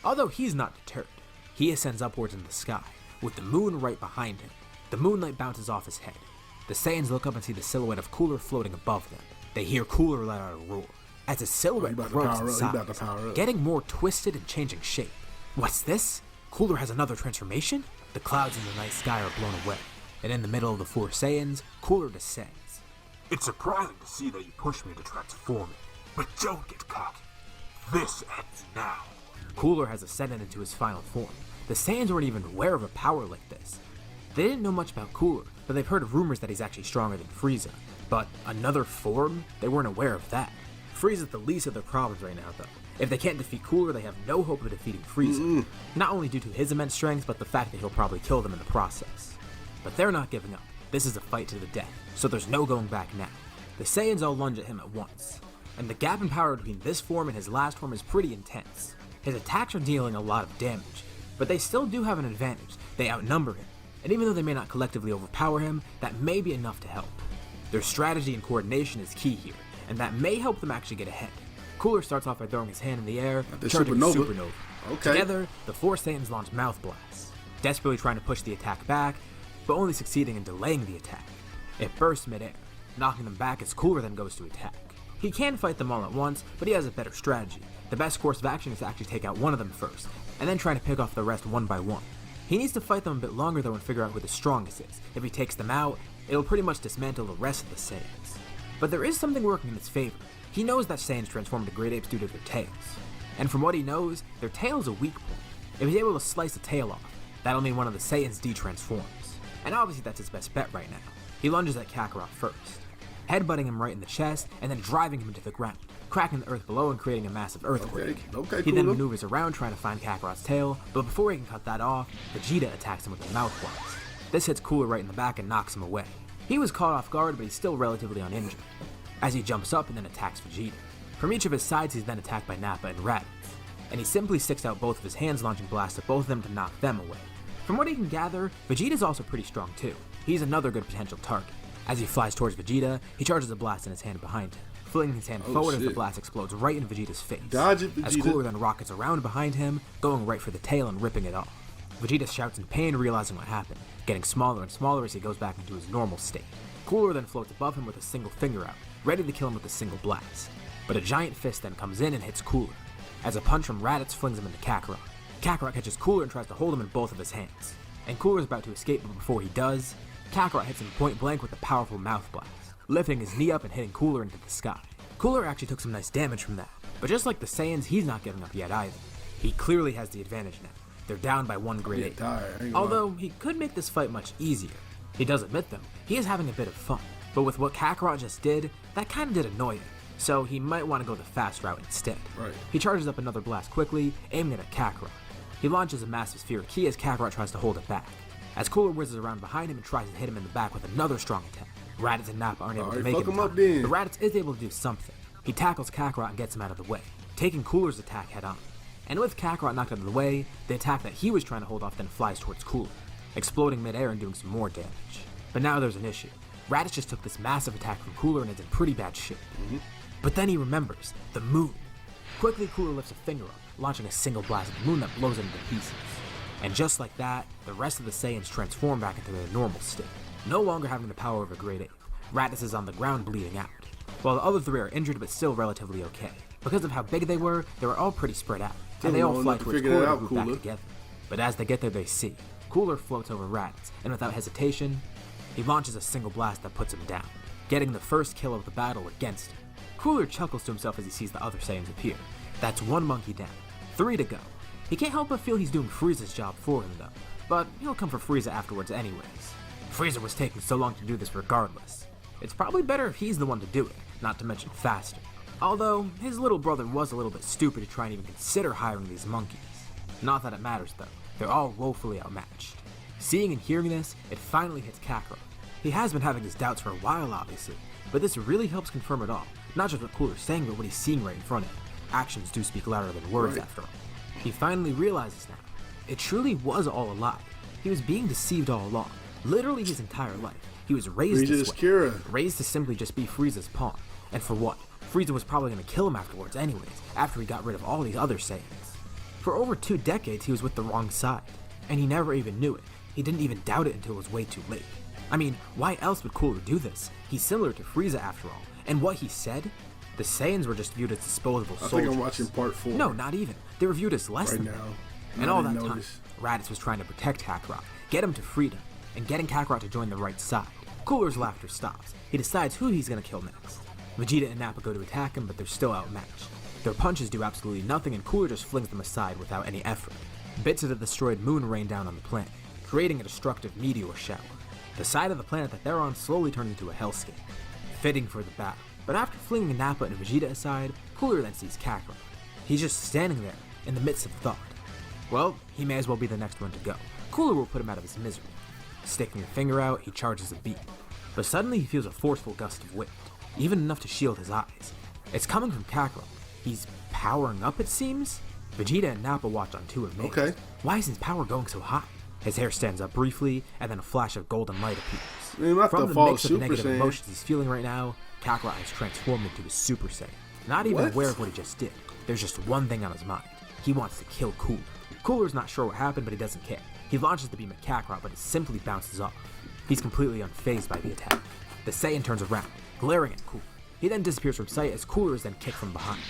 Although he's not deterred. He ascends upwards in the sky, with the moon right behind him. The moonlight bounces off his head. The Saiyans look up and see the silhouette of Cooler floating above them. They hear Cooler let out a roar, as his silhouette grows in size, getting more twisted and changing shape. What's this? Cooler has another transformation? The clouds in the night sky are blown away, and in the middle of the 4 Saiyans, Cooler descends. It's surprising to see that you push me to transform it, but don't get cocky. This ends now. Cooler has ascended into his final form. The Saiyans weren't even aware of a power like this. They didn't know much about Cooler, but they've heard of rumors that he's actually stronger than Frieza. But another form? They weren't aware of that. Frieza's the least of their problems right now, though. If they can't defeat Cooler, they have no hope of defeating Frieza. Not only due to his immense strength, but the fact that he'll probably kill them in the process. But they're not giving up. This is a fight to the death, so there's no going back now. The Saiyans all lunge at him at once, and the gap in power between this form and his last form is pretty intense. His attacks are dealing a lot of damage, but they still do have an advantage. They outnumber him, and even though they may not collectively overpower him, that may be enough to help. Their strategy and coordination is key here, and that may help them actually get ahead. Cooler starts off by throwing his hand in the air, charging Supernova. Okay. Together, the 4 Saiyans launch Mouth Blasts, desperately trying to push the attack back, but only succeeding in delaying the attack. It bursts midair, knocking them back as Cooler then goes to attack. He can fight them all at once, but he has a better strategy. The best course of action is to actually take out one of them first, and then try to pick off the rest one by one. He needs to fight them a bit longer though and figure out who the strongest is. If he takes them out, it'll pretty much dismantle the rest of the Saiyans. But there is something working in his favor. He knows that Saiyans transform into great apes due to their tails. And from what he knows, their tail is a weak point. If he's able to slice the tail off, that'll mean one of the Saiyans de-transforms. And obviously that's his best bet right now. He lunges at Kakarot first, headbutting him right in the chest and then driving him into the ground, cracking the earth below and creating a massive earthquake. He then maneuvers around trying to find Kakarot's tail, but before he can cut that off, Vegeta attacks him with a mouth blast. This hits Cooler right in the back and knocks him away. He was caught off guard, but he's still relatively uninjured, as he jumps up and then attacks Vegeta. From each of his sides, he's then attacked by Nappa and Raditz, and he simply sticks out both of his hands, launching blasts at both of them to knock them away. From what he can gather, Vegeta's also pretty strong too. He's another good potential target. As he flies towards Vegeta, he charges a blast in his hand behind him, flinging his hand forward as the blast explodes right in Vegeta's face. Dodge it, Vegeta. As Cooler then rockets around behind him, going right for the tail and ripping it off. Vegeta shouts in pain, realizing what happened, getting smaller and smaller as he goes back into his normal state. Cooler then floats above him with a single finger out, ready to kill him with a single blast. But a giant fist then comes in and hits Cooler, as a punch from Raditz flings him into Kakarot. Kakarot catches Cooler and tries to hold him in both of his hands, and Cooler's about to escape, but before he does, Kakarot hits him point blank with a powerful mouth blast, lifting his knee up and hitting Cooler into the sky. Cooler actually took some nice damage from that, but just like the Saiyans, he's not giving up yet either. He clearly has the advantage now. They're down by one great ape. Although he could make this fight much easier. He does admit though, he is having a bit of fun, but with what Kakarot just did, that kinda did annoy him, so he might want to go the fast route instead. Right. He charges up another blast quickly, aiming it at Kakarot. He launches a massive sphere key as Kakarot tries to hold it back, as Cooler whizzes around behind him and tries to hit him in the back with another strong attack. Raditz and Nappa aren't able to make it in time, but Raditz is able to do something. He tackles Kakarot and gets him out of the way, taking Cooler's attack head on. And with Kakarot knocked out of the way, the attack that he was trying to hold off then flies towards Cooler, exploding midair and doing some more damage. But now there's an issue. Raditz just took this massive attack from Cooler and is in pretty bad shape. But then he remembers, the moon. Quickly Cooler lifts a finger up, launching a single blast at the moon that blows it into pieces. And just like that, the rest of the Saiyans transform back into their normal state, no longer having the power of a great ape. Raditz is on the ground bleeding out, while the other three are injured but still relatively okay. Because of how big they were all pretty spread out, and they all fly towards Cooler to move back together. But as they get there, they see Cooler floats over Raditz, and without hesitation, he launches a single blast that puts him down, getting the first kill of the battle against him. Cooler chuckles to himself as he sees the other Saiyans appear. That's one monkey down, 3 to go. He can't help but feel he's doing Frieza's job for him though, but he'll come for Frieza afterwards anyways. Frieza was taking so long to do this regardless. It's probably better if he's the one to do it, not to mention faster. Although, his little brother was a little bit stupid to try and even consider hiring these monkeys. Not that it matters though, they're all woefully outmatched. Seeing and hearing this, it finally hits Kakarot, He has been having his doubts for a while, obviously, but this really helps confirm it all. Not just what Cooler's saying, but what he's seeing right in front of him. Actions do speak louder than words, after all. He finally realizes now. It truly was all a lie. He was being deceived all along, literally his entire life. He was raised this way, raised to simply just be Frieza's pawn. And for what? Frieza was probably going to kill him afterwards anyways, after he got rid of all these other Saiyans. For over 2 decades, he was with the wrong side, and he never even knew it. He didn't even doubt it until it was way too late. I mean, why else would Cooler do this? He's similar to Frieza after all, and what he said? The Saiyans were just viewed as disposable soldiers. I think I'm watching part 4. No, not even. They were viewed as less than now. And all that time, Raditz was trying to protect Kakarot, get him to freedom, and getting Kakarot to join the right side. Cooler's laughter stops. He decides who he's going to kill next. Vegeta and Nappa go to attack him, but they're still outmatched. Their punches do absolutely nothing, and Cooler just flings them aside without any effort. Bits of the destroyed moon rain down on the planet, creating a destructive meteor shower. The side of the planet that they're on slowly turns into a hellscape, fitting for the battle. But after flinging Nappa and Vegeta aside, Cooler then sees Kakarot. He's just standing there, in the midst of thought. Well, he may as well be the next one to go. Cooler will put him out of his misery. Sticking a finger out, he charges a beam. But suddenly he feels a forceful gust of wind, even enough to shield his eyes. It's coming from Kakarot. He's powering up, it seems? Vegeta and Nappa watch on 2 amazed. Okay. Why is his power going so high? His hair stands up briefly, and then a flash of golden light appears. From the mix of negative emotions he's feeling right now, Kakarot has transformed into a Super Saiyan. Not even aware of what he just did. There's just one thing on his mind. He wants to kill Cooler. Cooler's not sure what happened, but he doesn't care. He launches the beam at Kakarot, but it simply bounces off. He's completely unfazed by the attack. The Saiyan turns around, glaring at Cooler. He then disappears from sight as Cooler is then kicked from behind.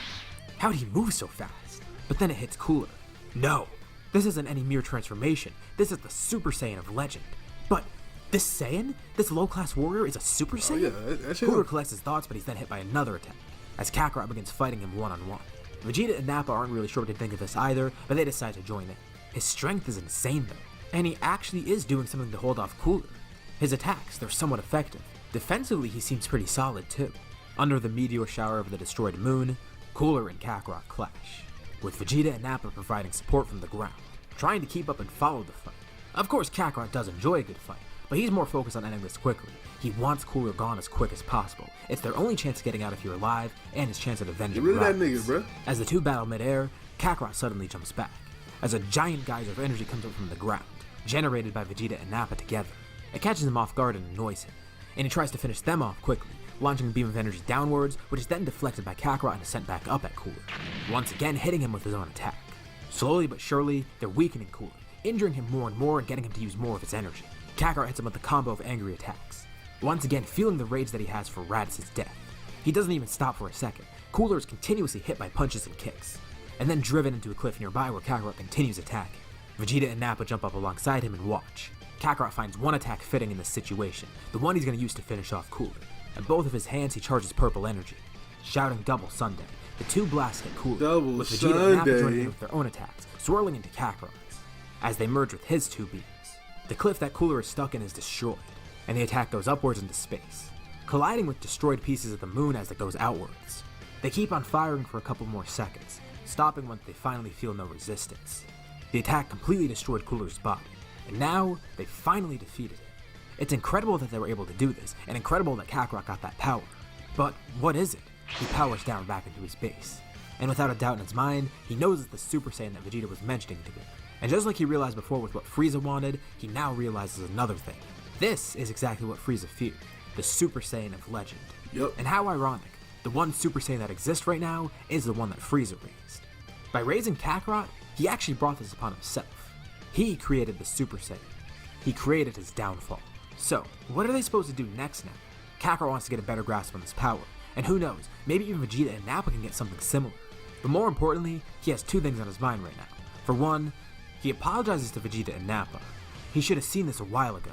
How'd he move so fast? But then it hits Cooler. No! This isn't any mere transformation. This is the Super Saiyan of legend. But this Saiyan? This low-class warrior is a Super Saiyan? Oh, yeah, that's Cooler collects his thoughts, but he's then hit by another attack, as Kakarot begins fighting him one-on-one. Vegeta and Nappa aren't really sure what to think of this either, but they decide to join in. His strength is insane though, and he actually is doing something to hold off Cooler. His attacks, they're somewhat effective. Defensively, he seems pretty solid too. Under the meteor shower of the destroyed moon, Cooler and Kakarot clash, with Vegeta and Nappa providing support from the ground, trying to keep up and follow the fight. Of course, Kakarot does enjoy a good fight, but he's more focused on ending this quickly. He wants Cooler gone as quick as possible. It's their only chance of getting out if you're alive, and his chance at avenging Raditz. As the two battle midair, Kakarot suddenly jumps back, as a giant geyser of energy comes up from the ground, generated by Vegeta and Nappa together. It catches him off guard and annoys him, and he tries to finish them off quickly, launching a beam of energy downwards, which is then deflected by Kakarot and is sent back up at Cooler, once again hitting him with his own attack. Slowly but surely, they're weakening Cooler, injuring him more and more and getting him to use more of his energy. Kakarot hits him with a combo of angry attacks, once again feeling the rage that he has for Raditz's death. He doesn't even stop for a second. Cooler is continuously hit by punches and kicks, and then driven into a cliff nearby where Kakarot continues attacking. Vegeta and Nappa jump up alongside him and watch. Kakarot finds one attack fitting in this situation, the one he's going to use to finish off Cooler. In both of his hands he charges purple energy. Shouting Double Sunday, the two blasts hit Cooler, with Vegeta and Nappa joining in with their own attacks, swirling into Kakarot's, as they merge with his two beams. The cliff that Cooler is stuck in is destroyed, and the attack goes upwards into space, colliding with destroyed pieces of the moon as it goes outwards. They keep on firing for a couple more seconds, stopping once they finally feel no resistance. The attack completely destroyed Cooler's body, and now they finally defeated him. It's incredible that they were able to do this, and incredible that Kakarot got that power. But what is it? He powers down back into his base, and without a doubt in his mind, he knows it's the Super Saiyan that Vegeta was mentioning to him. And just like he realized before with what Frieza wanted, he now realizes another thing. This is exactly what Frieza feared, the Super Saiyan of legend. Yep. And how ironic, the one Super Saiyan that exists right now is the one that Frieza raised. By raising Kakarot, he actually brought this upon himself. He created the Super Saiyan. He created his downfall. So, what are they supposed to do next now? Kakarot wants to get a better grasp on his power, and who knows, maybe even Vegeta and Nappa can get something similar. But more importantly, he has two things on his mind right now. For one, he apologizes to Vegeta and Nappa. He should have seen this a while ago.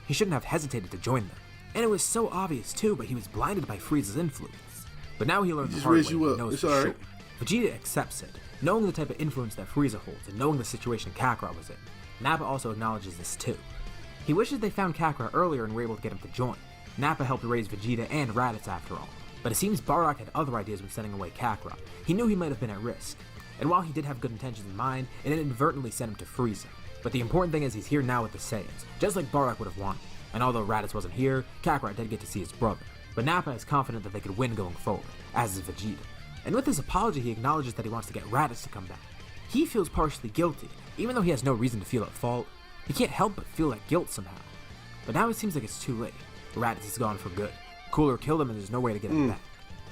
He shouldn't have hesitated to join them. And it was so obvious too, but he was blinded by Frieza's influence. But now he learns the hard way and he knows for sure. Vegeta accepts it, knowing the type of influence that Frieza holds and knowing the situation Kakarot was in. Nappa also acknowledges this too. He wishes they found Kakarot earlier and were able to get him to join. Nappa helped raise Vegeta and Raditz after all. But it seems Bardock had other ideas when sending away Kakarot. He knew he might have been at risk. And while he did have good intentions in mind, it inadvertently sent him to Frieza. But the important thing is he's here now with the Saiyans, just like Bardock would have wanted. And although Raditz wasn't here, Kakarot did get to see his brother. But Nappa is confident that they could win going forward, as is Vegeta. And with his apology, he acknowledges that he wants to get Raditz to come back. He feels partially guilty, even though he has no reason to feel at fault. He can't help but feel that guilt somehow. But now it seems like it's too late. Raditz is gone for good. Cooler killed him and there's no way to get him back.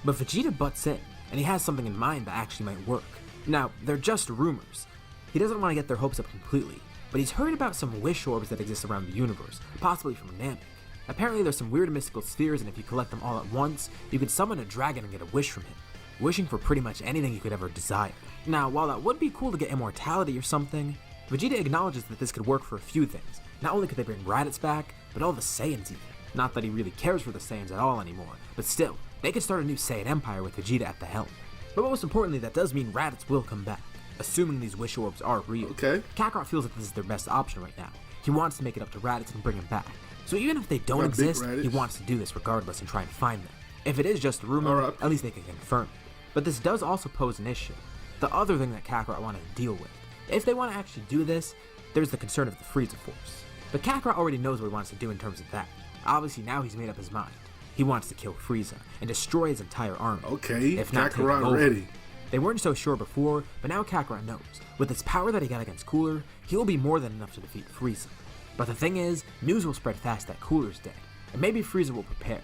But Vegeta butts in, and he has something in mind that actually might work. Now, they're just rumors. He doesn't want to get their hopes up completely, but he's heard about some wish orbs that exist around the universe, possibly from Namek. Apparently there's some weird mystical spheres, and if you collect them all at once, you could summon a dragon and get a wish from him, wishing for pretty much anything you could ever desire. Now, while that would be cool to get immortality or something, Vegeta acknowledges that this could work for a few things. Not only could they bring Raditz back, but all the Saiyans even. Not that he really cares for the Saiyans at all anymore, but still, they could start a new Saiyan empire with Vegeta at the helm. But most importantly, that does mean Raditz will come back, assuming these wish orbs are real. Okay. Kakarot feels like this is their best option right now. He wants to make it up to Raditz and bring him back. So even if they don't exist, he wants to do this regardless and try and find them. If it is just a rumor, at least they can confirm it. But this does also pose an issue. The other thing that Kakarot wanted to deal with. If they want to actually do this, there's the concern of the Frieza Force. But Kakarot already knows what he wants to do in terms of that. Obviously now he's made up his mind. He wants to kill Frieza and destroy his entire army. Okay, if not Kakarot ready. They weren't so sure before, but now Kakarot knows. With its power that he got against Cooler, he will be more than enough to defeat Frieza. But the thing is, news will spread fast that Cooler's dead, and maybe Frieza will prepare.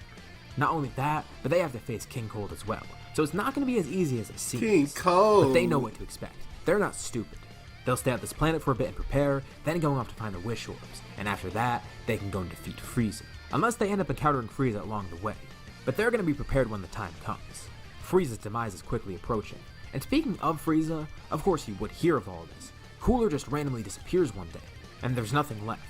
Not only that, but they have to face King Cold as well, so it's not going to be as easy as it seems. King Cold! But they know what to expect. They're not stupid. They'll stay on this planet for a bit and prepare, then going off to find the wish orbs, and after that, they can go and defeat Frieza. Unless they end up encountering Frieza along the way. But they're going to be prepared when the time comes. Frieza's demise is quickly approaching. And speaking of Frieza, of course you would hear of all this. Cooler just randomly disappears one day, and there's nothing left.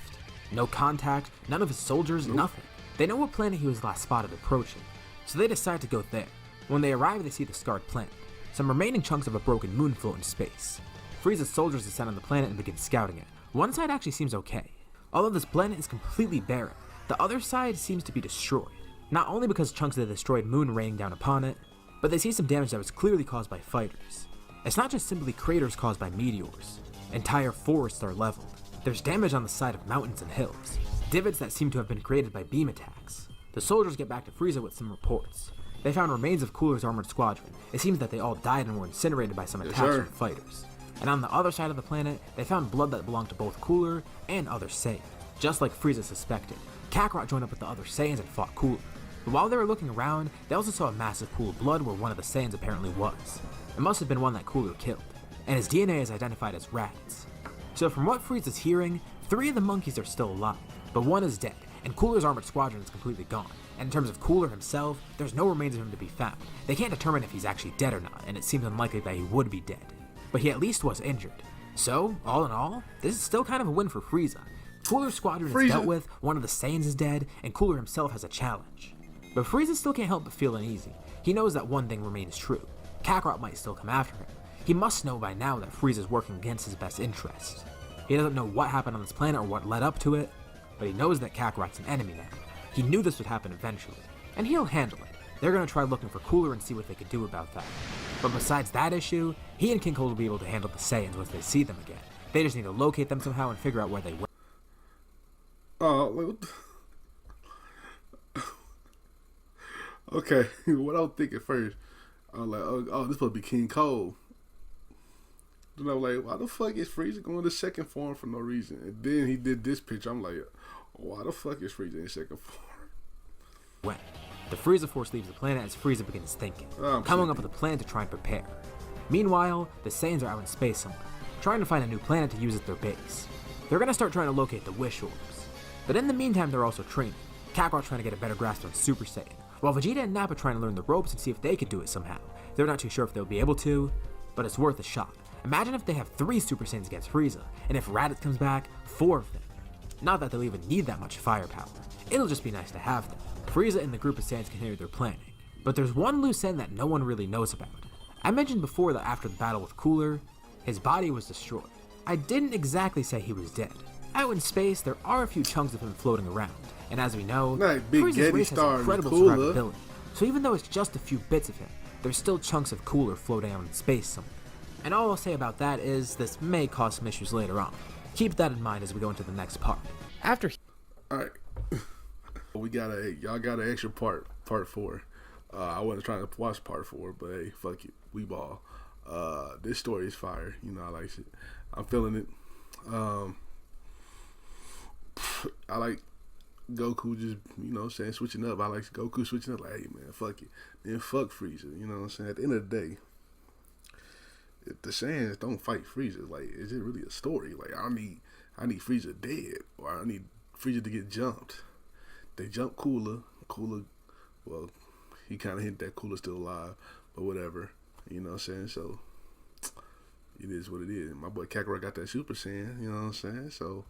No contact, none of his soldiers, nothing. They know what planet he was last spotted approaching, so they decide to go there. When they arrive, they see the scarred planet. Some remaining chunks of a broken moon float in space. Frieza's soldiers descend on the planet and begin scouting it. One side actually seems okay. Although this planet is completely barren, the other side seems to be destroyed. Not only because chunks of the destroyed moon raining down upon it, but they see some damage that was clearly caused by fighters. It's not just simply craters caused by meteors. Entire forests are leveled. There's damage on the side of mountains and hills, divots that seem to have been created by beam attacks. The soldiers get back to Frieza with some reports. They found remains of Cooler's armored squadron. It seems that they all died and were incinerated by some attacks from fighters. And on the other side of the planet, they found blood that belonged to both Cooler and other Saiyans. Just like Frieza suspected, Kakarot joined up with the other Saiyans and fought Cooler. But while they were looking around, they also saw a massive pool of blood where one of the Saiyans apparently was. It must have been one that Cooler killed, and his DNA is identified as Raditz. So from what Frieza's hearing, 3 of the monkeys are still alive, but 1 is dead, and Cooler's armored squadron is completely gone. And in terms of Cooler himself, there's no remains of him to be found. They can't determine if he's actually dead or not, and it seems unlikely that he would be dead. But he at least was injured. So, all in all, this is still kind of a win for Frieza. Cooler's squadron is dealt with, one of the Saiyans is dead, and Cooler himself has a challenge. But Frieza still can't help but feel uneasy. He knows that one thing remains true. Kakarot might still come after him. He must know by now that Frieza's working against his best interest. He doesn't know what happened on this planet or what led up to it, but he knows that Kakarot's an enemy now. He knew this would happen eventually, and he'll handle it. They're gonna try looking for Cooler and see what they could do about that. But besides that issue, he and King Cold will be able to handle the Saiyans once they see them again. They just need to locate them somehow and figure out where they went. Okay, what I was thinking first, I was like, oh, this supposed to be King Cold. Then I was like, why the fuck is Frieza going to second form for no reason? And then he did this picture. I'm like, why the fuck is Frieza in second form? When the Frieza Force leaves the planet as Frieza begins thinking, coming up with a plan to try and prepare. Meanwhile, the Saiyans are out in space somewhere, trying to find a new planet to use as their base. They're gonna start trying to locate the wish orbs. But in the meantime, they're also training. Kakarot trying to get a better grasp on Super Saiyan, while Vegeta and Nappa trying to learn the ropes and see if they could do it somehow. They're not too sure if they'll be able to, but it's worth a shot. Imagine if they have 3 Super Saiyans against Frieza, and if Raditz comes back, 4 of them. Not that they'll even need that much firepower. It'll just be nice to have them. Frieza and the group of Saiyans continue their planning, but there's one loose end that no one really knows about. I mentioned before that after the battle with Cooler, his body was destroyed. I didn't exactly say he was dead. Out in space, there are a few chunks of him floating around, and as we know, Frieza's race has incredible survivability. So even though it's just a few bits of him, there's still chunks of Cooler floating out in space somewhere. And all I'll say about that is this may cause some issues later on. Keep that in mind as we go into the next part. After All right, y'all got an extra part 4. I wasn't trying to watch part 4, but hey, fuck it, we ball. This story is fire. You know, I like it. I'm feeling it. I like Goku just, you know what I'm saying, switching up. I like Goku switching up, like, hey man, fuck it. Then fuck Frieza, you know what I'm saying? At the end of the day, if the Saiyans don't fight Frieza, like, is it really a story? Like, I need Frieza dead, or I need Frieza to get jumped. They jump Cooler, well, he kind of hint that Cooler's still alive, but whatever, you know what I'm saying? So, it is what it is. My boy Kakarot got that Super Saiyan, you know what I'm saying? So,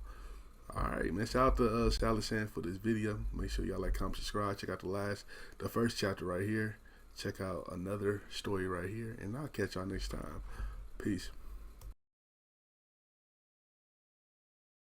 alright, man. Shout out to Sally Sand for this video. Make sure y'all like, comment, subscribe. Check out the first chapter right here. Check out another story right here. And I'll catch y'all next time. Peace.